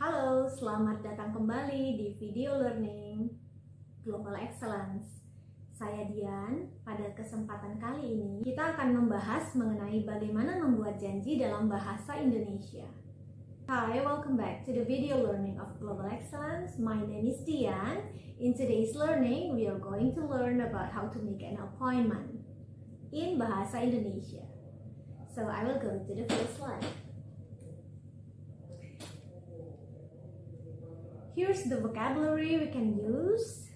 Halo, selamat datang kembali di video learning Global Excellence. Saya Dian. Pada kesempatan kali ini, kita akan membahas mengenai bagaimana membuat janji dalam bahasa Indonesia. Hi, welcome back to the video learning of Global Excellence. My name is Dian. In today's learning, we are going to learn about how to make an appointment in bahasa Indonesia. So, I will go to the first slide. Here's the vocabulary we can use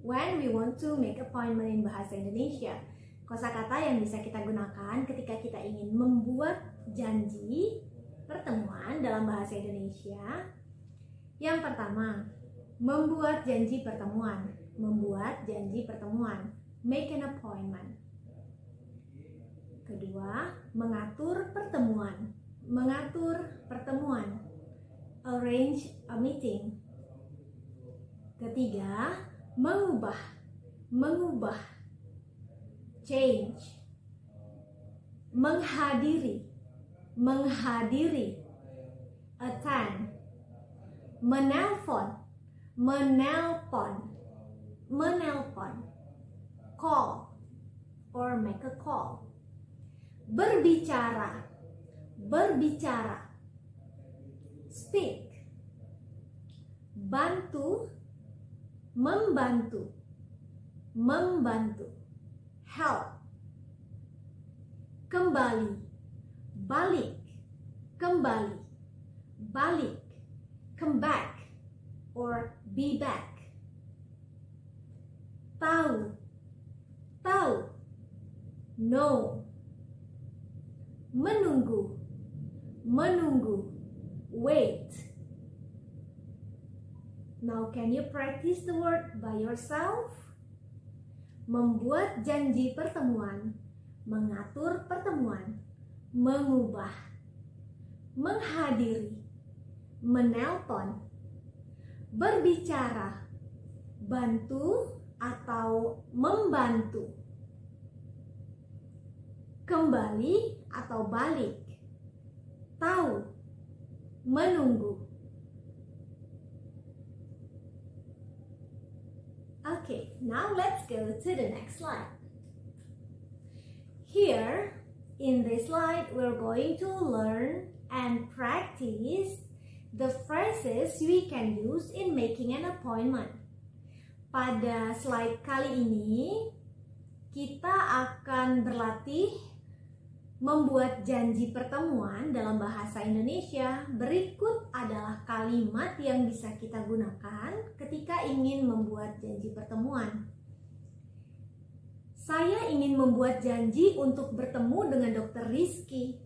when we want to make appointment in bahasa Indonesia. Kosakata yang bisa kita gunakan ketika kita ingin membuat janji pertemuan dalam bahasa Indonesia. Yang pertama, membuat janji pertemuan. Membuat janji pertemuan. Make an appointment. Kedua, mengatur pertemuan. Mengatur pertemuan. Arrange a meeting. Ketiga, mengubah. Mengubah. Change. Menghadiri. Menghadiri. Attend. Menelpon. Menelpon. Menelpon. Call or make a call. Berbicara. Berbicara. Speak. Bantu. Membantu. Membantu. Help. Kembali. Balik. Kembali. Balik. Come back or be back. Tahu. Tahu. Know. Menunggu. Menunggu. Wait. Now, can you practice the word by yourself? Membuat janji pertemuan, mengatur pertemuan, mengubah, menghadiri, menelpon, berbicara, bantu atau membantu, kembali atau balik, tahu, menunggu. Okay, now let's go to the next slide. Here, in this slide, we're going to learn and practice the phrases we can use in making an appointment. Pada slide kali ini, kita akan berlatih membuat janji pertemuan dalam bahasa Indonesia. Berikut adalah kalimat yang bisa kita gunakan ketika ingin membuat janji pertemuan. Saya ingin membuat janji untuk bertemu dengan Dr. Rizky.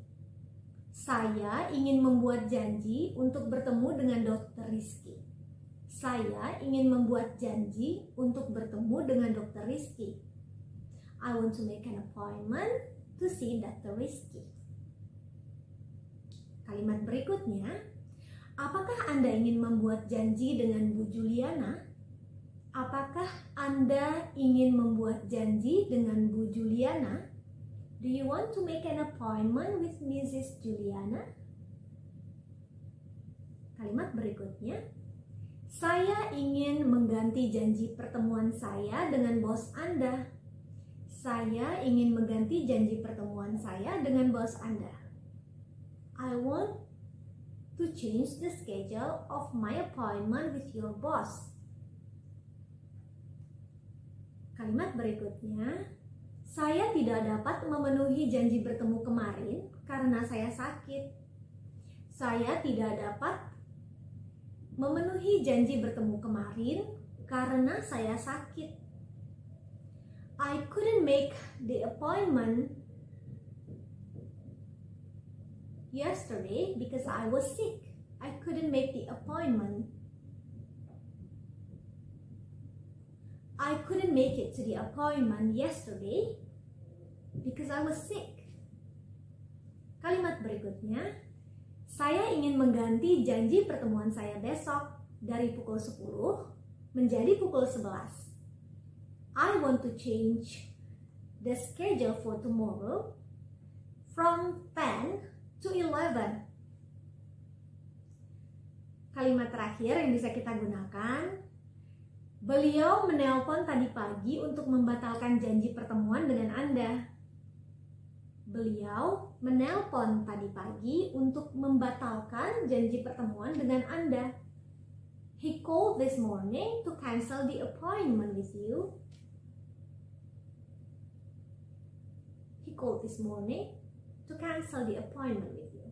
Saya ingin membuat janji untuk bertemu dengan Dr. Rizky. Saya ingin membuat janji untuk bertemu dengan Dr. Rizky. I want to make an appointment to see Dr. Rizky. Kalimat berikutnya, apakah Anda ingin membuat janji dengan Bu Juliana? Apakah Anda ingin membuat janji dengan Bu Juliana? Do you want to make an appointment with Mrs. Juliana? Kalimat berikutnya, saya ingin mengganti janji pertemuan saya dengan bos Anda. Saya ingin mengganti janji pertemuan saya dengan bos Anda. I want to change the schedule of my appointment with your boss. Kalimat berikutnya, saya tidak dapat memenuhi janji bertemu kemarin karena saya sakit. Saya tidak dapat memenuhi janji bertemu kemarin karena saya sakit. I couldn't make the appointment yesterday because I was sick. I couldn't make the appointment. I couldn't make it to the appointment yesterday because I was sick. Kalimat berikutnya, saya ingin mengganti janji pertemuan saya besok dari pukul 10 menjadi pukul 11. I want to change the schedule for tomorrow from 10 to 11. Kalimat terakhir yang bisa kita gunakan, beliau menelpon tadi pagi untuk membatalkan janji pertemuan dengan Anda. Beliau menelpon tadi pagi untuk membatalkan janji pertemuan dengan Anda. He called this morning to cancel the appointment with you. He called this morning to cancel the appointment with you.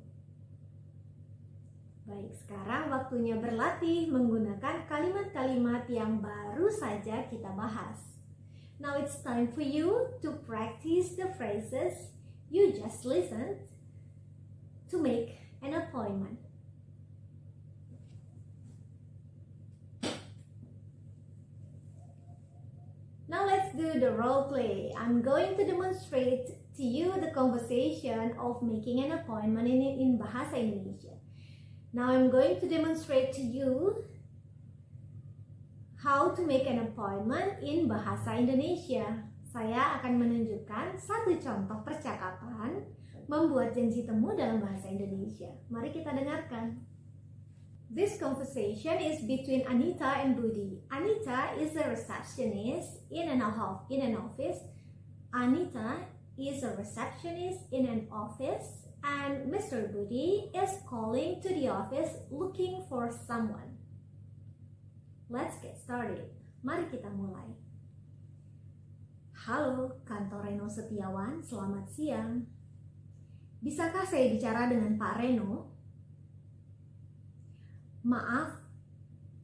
Baik, sekarang waktunya berlatih menggunakan kalimat-kalimat yang baru saja kita bahas. Now it's time for you to practice the phrases you just listened to make an appointment. Now let's do the role play. I'm going to demonstrate to you the conversation of making an appointment in Bahasa Indonesia. Now I'm going to demonstrate to you how to make an appointment in Bahasa Indonesia. Saya akan menunjukkan satu contoh percakapan membuat janji temu dalam Bahasa Indonesia. Mari kita dengarkan. This conversation is between Anita and Budi. Anita is a receptionist in an office. Anita is a receptionist in an office. And Mr. Budi is calling to the office looking for someone. Let's get started. Mari kita mulai. Halo, kantor Reno Setiawan, selamat siang. Bisakah saya bicara dengan Pak Reno? Maaf,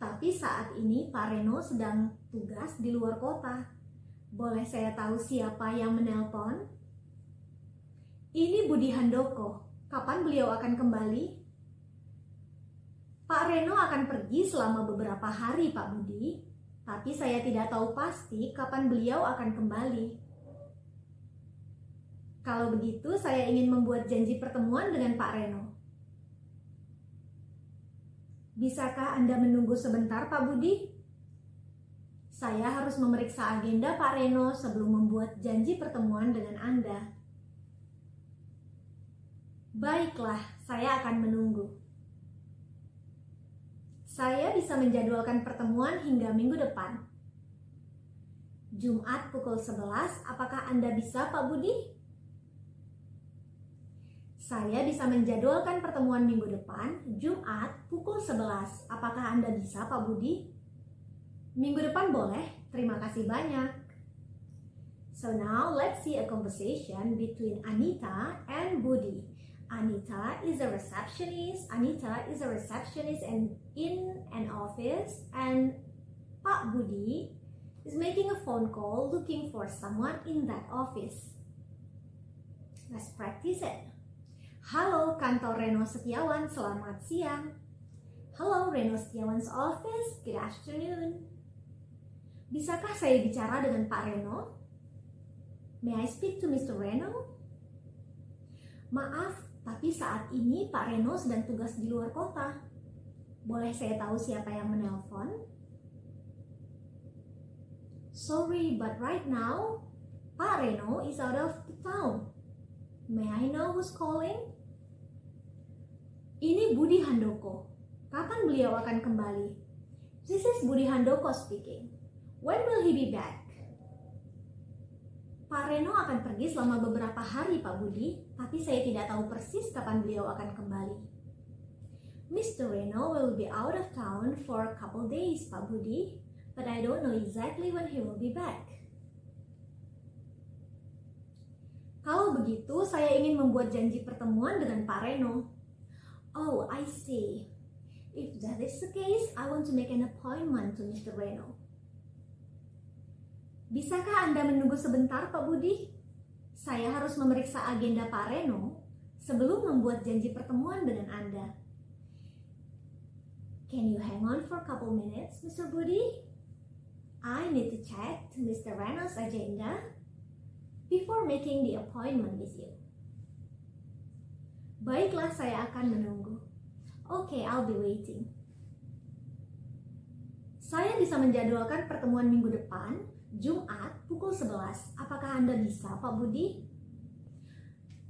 tapi saat ini Pak Reno sedang tugas di luar kota. Boleh saya tahu siapa yang menelpon? Ini Budi Handoko. Kapan beliau akan kembali? Pak Reno akan pergi selama beberapa hari, Pak Budi. Tapi saya tidak tahu pasti kapan beliau akan kembali. Kalau begitu, saya ingin membuat janji pertemuan dengan Pak Reno. Bisakah Anda menunggu sebentar, Pak Budi? Saya harus memeriksa agenda Pak Reno sebelum membuat janji pertemuan dengan Anda. Baiklah, saya akan menunggu. Saya bisa menjadwalkan pertemuan hingga minggu depan. Jumat pukul 11, apakah Anda bisa, Pak Budi? Saya bisa menjadwalkan pertemuan minggu depan, Jumat pukul 11. Apakah Anda bisa, Pak Budi? Minggu depan boleh, terima kasih banyak. So now, let's see a conversation between Anita and Budi. Anita is a receptionist in an office, and Pak Budi is making a phone call looking for someone in that office. Let's practice it. Halo, kantor Reno Setiawan, selamat siang. Hello, Reno Setiawan's office, good afternoon. Bisakah saya bicara dengan Pak Reno? May I speak to Mr. Reno? Maaf, tapi saat ini Pak Reno sedang tugas di luar kota. Boleh saya tahu siapa yang menelpon? Sorry, but right now, Pak Reno is out of the town. May I know who's calling? Ini Budi Handoko. Kapan beliau akan kembali? This is Budi Handoko speaking. When will he be back? Pak Reno akan pergi selama beberapa hari, Pak Budi, tapi saya tidak tahu persis kapan beliau akan kembali. Mr. Reno will be out of town for a couple days, Pak Budi, but I don't know exactly when he will be back. Kalau begitu, saya ingin membuat janji pertemuan dengan Pak Reno. Oh, I see. If that is the case, I want to make an appointment to Mr. Reno. Bisakah Anda menunggu sebentar, Pak Budi? Saya harus memeriksa agenda Pak Reno sebelum membuat janji pertemuan dengan Anda. Can you hang on for a couple minutes, Mr. Budi? I need to check Mr. Reno's agenda before making the appointment with you. Baiklah, saya akan menunggu. Okay, I'll be waiting. Saya bisa menjadwalkan pertemuan minggu depan, Jumat pukul 11. Apakah Anda bisa, Pak Budi?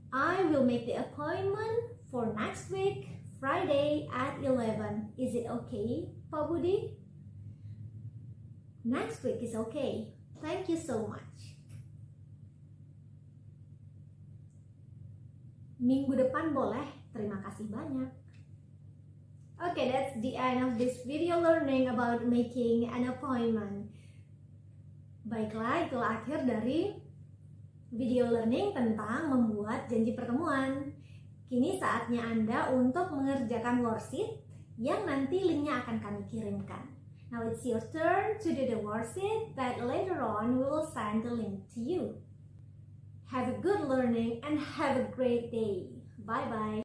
I will make the appointment for next week, Friday at 11. Is it okay, Pak Budi? Next week is okay. Thank you so much. Minggu depan boleh. Terima kasih banyak. Okay, that's the end of this video learning about making an appointment. Baiklah, itulah akhir dari video learning tentang membuat janji pertemuan. Kini saatnya Anda untuk mengerjakan worksheet yang nanti linknya akan kami kirimkan. Now it's your turn to do the worksheet that later on we will send the link to you. Have a good learning and have a great day. Bye-bye.